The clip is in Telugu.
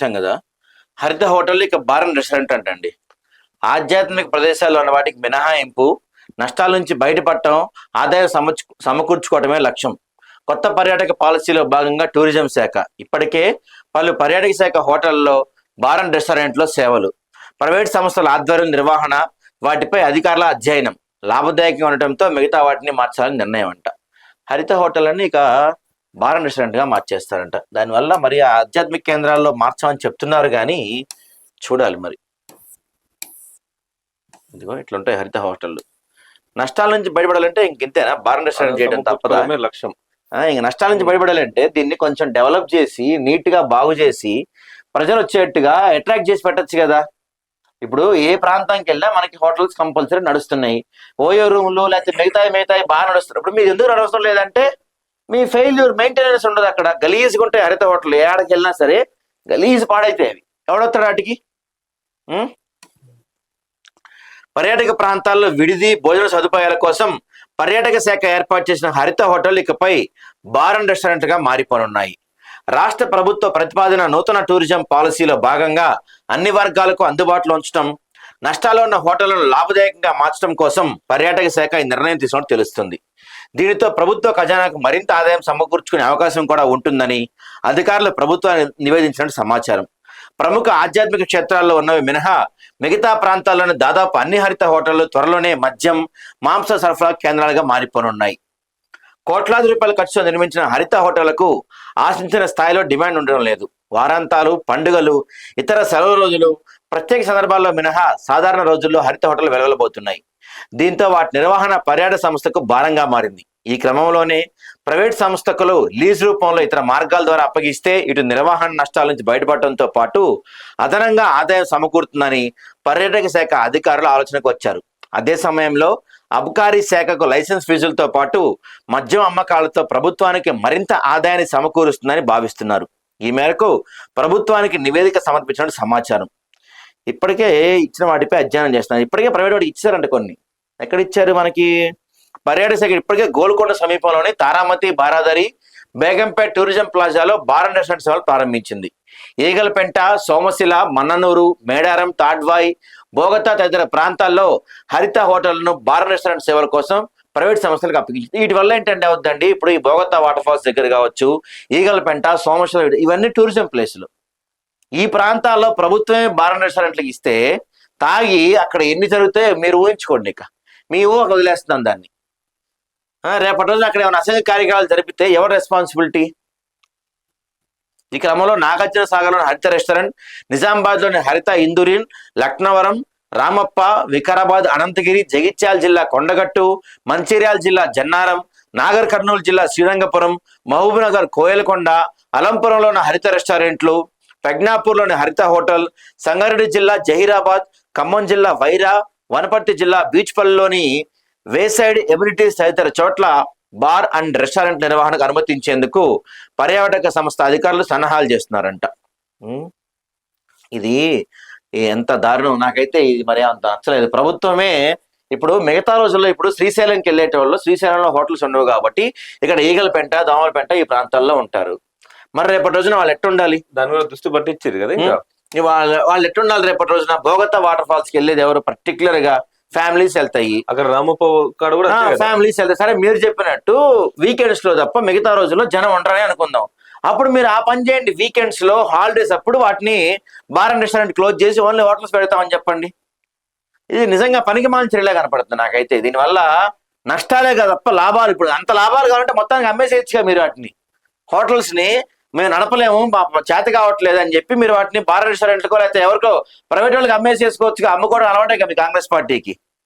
చూసాం కదా. హరిత హోటల్ ఇక బార్ అండ్ రెస్టారెంట్ అంటండి. ఆధ్యాత్మిక ప్రదేశాల్లో ఉన్న వాటికి మినహాయింపు, నష్టాల నుంచి బయటపడటం, ఆదాయం సమకూర్చుకోవడమే లక్ష్యం. కొత్త పర్యాటక పాలసీలో భాగంగా టూరిజం శాఖ ఇప్పటికే పలు పర్యాటక శాఖ హోటల్లో, బార్ అండ్ రెస్టారెంట్లో సేవలు, ప్రైవేట్ సంస్థల ఆధ్వర్యం నిర్వహణ, వాటిపై అధికారుల అధ్యయనం లాభదాయకంగా ఉండటంతో మిగతా వాటిని మార్చాలని నిర్ణయం అంట. హరిత హోటల్ అని ఇక బార్ అండ్ రెస్టారెంట్గా మార్చేస్తారంట. దానివల్ల మరి ఆ ఆధ్యాత్మిక కేంద్రాల్లో మార్చామని చెప్తున్నారు, కానీ చూడాలి మరి. ఇదిగో ఇట్లుంటాయి హరిత హోటళ్ళు. నష్టాల నుంచి బయటపడాలంటే ఇంకెంతేనా, బార్ అండ్ రెస్టారెంట్ చేయడం తప్పదా? లక్ష్యం. ఇంక నష్టాల నుంచి బయటపడాలంటే దీన్ని కొంచెం డెవలప్ చేసి, నీట్ గా బాగు చేసి, ప్రజలు వచ్చేట్టుగా అట్రాక్ట్ చేసి పెట్టచ్చు కదా. ఇప్పుడు ఏ ప్రాంతానికి వెళ్ళినా మనకి హోటల్స్ కంపల్సరీ నడుస్తున్నాయి. ఓయో రూమ్లు లేకపోతే మిగతాయి బాగా నడుస్తున్నాయి. ఇప్పుడు మీరు ఎందుకు నడవడం లేదంటే మీ ఫెయిల్యూర్, మెయింటెనెన్స్ ఉండదు. అక్కడ గలీజ్గా ఉంటాయి హరిత హోటల్. ఏడాకి వెళ్ళినా సరే గలీజ్ పాడైతే అవి ఎవడొస్తాడు వాటికి? పర్యాటక ప్రాంతాల్లో విడిది భోజన సదుపాయాల కోసం పర్యాటక శాఖ ఏర్పాటు చేసిన హరిత హోటల్ ఇకపై బార్ అండ్ రెస్టారెంట్ గా మారిపోనున్నాయి. రాష్ట్ర ప్రభుత్వ ప్రతిపాదన నూతన టూరిజం పాలసీలో భాగంగా అన్ని వర్గాలకు అందుబాటులో ఉంచడం, నష్టాల్లో ఉన్న హోటళ్లను లాభదాయకంగా మార్చడం కోసం పర్యాటక శాఖ ఈ నిర్ణయం తీసుకున్నట్టు తెలుస్తుంది. దీనితో ప్రభుత్వ ఖజానాకు మరింత ఆదాయం సమకూర్చుకునే అవకాశం కూడా ఉంటుందని అధికారులు ప్రభుత్వాన్ని నివేదించినట్టు సమాచారం. ప్రముఖ ఆధ్యాత్మిక క్షేత్రాల్లో ఉన్నవి మినహా మిగతా ప్రాంతాల్లోని దాదాపు అన్ని హరిత హోటళ్లు త్వరలోనే మద్యం, మాంస సరఫరా కేంద్రాలుగా మారిపోనున్నాయి. కోట్లాది రూపాయల ఖర్చుతో నిర్మించిన హరిత హోటళ్లకు ఆశించిన స్థాయిలో డిమాండ్ ఉండడం లేదు. వారాంతాలు, పండుగలు, ఇతర సెలవు రోజులు, ప్రత్యేక సందర్భాల్లో మినహా సాధారణ రోజుల్లో హరిత హోటల్ వెలవెలబోతున్నాయి. దీంతో వాటి నిర్వహణ పర్యాటక సంస్థకు భారంగా మారింది. ఈ క్రమంలోనే ప్రైవేట్ సంస్థకులు లీజ్ రూపంలో ఇతర మార్గాల ద్వారా అప్పగిస్తే ఇటు నిర్వహణ నష్టాల నుంచి బయటపడటంతో పాటు అదనంగా ఆదాయం సమకూరుతుందని పర్యాటక శాఖ అధికారులు ఆలోచనకు వచ్చారు. అదే సమయంలో అబ్కారీ శాఖకు లైసెన్స్ ఫీజులతో పాటు మద్యం అమ్మకాలతో ప్రభుత్వానికి మరింత ఆదాయాన్ని సమకూరుస్తుందని భావిస్తున్నారు. ఈ మేరకు ప్రభుత్వానికి నివేదిక సమర్పించినట్టు సమాచారం. ఇప్పటికే ఇచ్చిన వాటిపై అధ్యయనం చేస్తున్నారు. ఇప్పటికే ప్రైవేట్ వాటికి ఇచ్చారంట కొన్ని. ఎక్కడ ఇచ్చారు మనకి? పర్యాటక శాఖ ఇప్పటికే గోల్కొండ సమీపంలోని తారామతి, బారాదరి, బేగంపేట్ టూరిజం ప్లాజాలో బార్ అండ్ రెస్టారెంట్ సేవలు ప్రారంభించింది. ఈగలపెంట, సోమశిల, మన్ననూరు, మేడారం, తాడ్వాయి, బోగతా తదితర ప్రాంతాల్లో హరిత హోటళ్లను, బార్ అండ్ రెస్టారెంట్ సేవల కోసం ప్రైవేట్ సంస్థలకు అప్పగించింది. వీటి వల్ల ఏంటంటే అవుద్దండి, ఇప్పుడు ఈ బోగతా వాటర్ ఫాల్స్ దగ్గర కావచ్చు, ఈగలపెంట, సోమశిల, ఇవన్నీ టూరిజం ప్లేసులు. ఈ ప్రాంతాల్లో ప్రభుత్వమే బార్ అండ్ రెస్టారెంట్లకు ఇస్తే తాగి అక్కడ ఎన్ని జరుగుతాయో మీరు ఊహించుకోండి. ఇక మీ ఊహకు వదిలేస్తున్నాం దాన్ని. రేపటి రోజున అక్కడ ఏమైనా అసంఘిక కార్యక్రమాలు జరిపితే ఎవరు రెస్పాన్సిబిలిటీ? ఈ క్రమంలో నాగార్జున సాగర్లోని హరిత రెస్టారెంట్, నిజామాబాద్లోని హరిత ఇందూరిన్, లక్నవరం, రామప్ప, వికారాబాద్, అనంతగిరి, జగిత్యాల జిల్లా కొండగట్టు, మంచిర్యాల జిల్లా జన్నారం, నాగర్ కర్నూలు జిల్లా శ్రీరంగపురం, మహబూబ్నగర్ కోయలకొండ, అలంపురంలోని హరిత రెస్టారెంట్లు, ప్రజ్ఞాపూర్లోని హరిత హోటల్, సంగారెడ్డి జిల్లా జహీరాబాద్, ఖమ్మం జిల్లా వైరా, వనపర్తి జిల్లా బీచ్పల్లిలోని వేసైడ్ ఎమ్యూనిటీస్ తదితర చోట్ల బార్ అండ్ రెస్టారెంట్ నిర్వహణకు అనుమతించేందుకు పర్యాటక సంస్థ అధికారులు సన్నాహాలు చేస్తున్నారంట. ఇది ఎంత దారుణం! నాకైతే ఇది మరి అంత నచ్చలేదు. ప్రభుత్వమే ఇప్పుడు మిగతా రోజుల్లో ఇప్పుడు శ్రీశైలంకి వెళ్ళేటోళ్ళు, శ్రీశైలంలో హోటల్స్ ఉండవు కాబట్టి ఇక్కడ ఈగలపెంట, దోమలపెంట ఈ ప్రాంతాల్లో ఉంటారు. మరి రేపటి రోజున వాళ్ళు ఎట్టుండాలి? దాని మీద దృష్టి పట్టించారు కదా. ఇంకా వాళ్ళు ఎట్టుండాలి? రేపటి రోజున బోగతా వాటర్ ఫాల్స్ కి వెళ్ళేది ఎవరు? పర్టికులర్ గా ఫ్యామిలీస్ వెళ్తాయి. అక్కడ రామప్ప కాడ కూడా ఫ్యామిలీస్ వెళ్తాయి. సరే, మీరు చెప్పినట్టు వీకెండ్స్ లో తప్ప మిగతా రోజుల్లో జనం ఉండరని అనుకుందాం. అప్పుడు మీరు ఆ పని చేయండి. వీకెండ్స్ లో, హాలిడేస్ అప్పుడు వాటిని బార్ అండ్ రెస్టారెంట్ క్లోజ్ చేసి ఓన్లీ హోటల్స్ పెడతామని చెప్పండి. ఇది నిజంగా పనికి మాలిన చర్యలే కనపడుతుంది నాకైతే. దీనివల్ల నష్టాలే కదా తప్ప లాభాలు, ఇప్పుడు అంత లాభాలు కావాలంటే మొత్తానికి అమ్మేసేయచ్చుగా మీరు వాటిని. హోటల్స్ ని మేము నడపలేము, చేత కావట్లేదు అని చెప్పి మీరు వాటిని బార్ రెస్టారెంట్కో లేకపోతే ఎవరికో ప్రైవేట్ వాళ్ళకి అమ్మేసేసుకోవచ్చుగా. అమ్ముకోవడం అలవాటే కదా మీ కాంగ్రెస్ పార్టీకి.